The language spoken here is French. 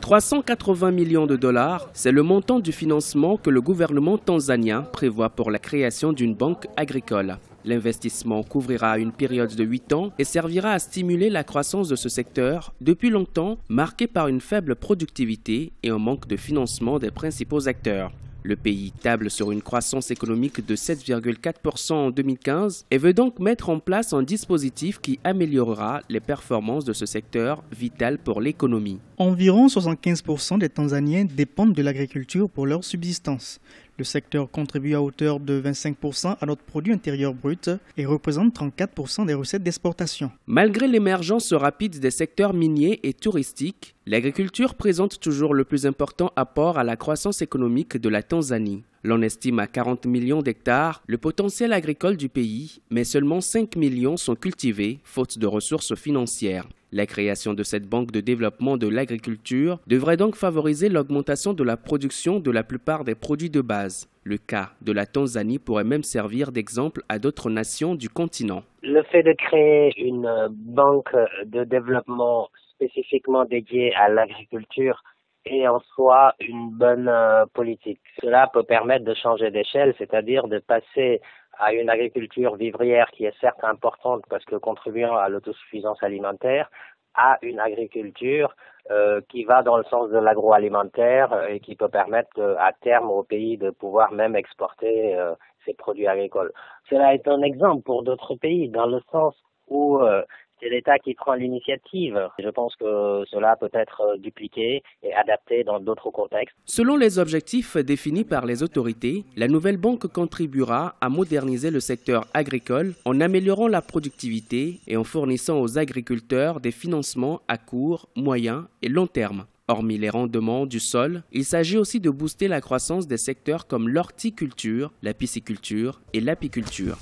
380 millions de dollars, c'est le montant du financement que le gouvernement tanzanien prévoit pour la création d'une banque agricole. L'investissement couvrira une période de 8 ans et servira à stimuler la croissance de ce secteur, depuis longtemps marqué par une faible productivité et un manque de financement des principaux acteurs. Le pays table sur une croissance économique de 7,4% en 2015 et veut donc mettre en place un dispositif qui améliorera les performances de ce secteur vital pour l'économie. Environ 75% des Tanzaniens dépendent de l'agriculture pour leur subsistance. Le secteur contribue à hauteur de 25% à notre produit intérieur brut et représente 34% des recettes d'exportation. Malgré l'émergence rapide des secteurs miniers et touristiques, l'agriculture présente toujours le plus important apport à la croissance économique de la Tanzanie. L'on estime à 40 millions d'hectares le potentiel agricole du pays, mais seulement 5 millions sont cultivés, faute de ressources financières. La création de cette banque de développement de l'agriculture devrait donc favoriser l'augmentation de la production de la plupart des produits de base. Le cas de la Tanzanie pourrait même servir d'exemple à d'autres nations du continent. Le fait de créer une banque de développement spécifiquement dédiée à l'agriculture est en soi une bonne politique. Cela peut permettre de changer d'échelle, c'est-à-dire de passer à une agriculture vivrière qui est certes importante parce que contribuant à l'autosuffisance alimentaire, à une agriculture qui va dans le sens de l'agroalimentaire et qui peut permettre à terme au pays de pouvoir même exporter ses produits agricoles. Cela est un exemple pour d'autres pays dans le sens où c'est l'État qui prend l'initiative. Je pense que cela peut être dupliqué et adapté dans d'autres contextes. Selon les objectifs définis par les autorités, la nouvelle banque contribuera à moderniser le secteur agricole en améliorant la productivité et en fournissant aux agriculteurs des financements à court, moyen et long terme. Hormis les rendements du sol, il s'agit aussi de booster la croissance des secteurs comme l'horticulture, la pisciculture et l'apiculture.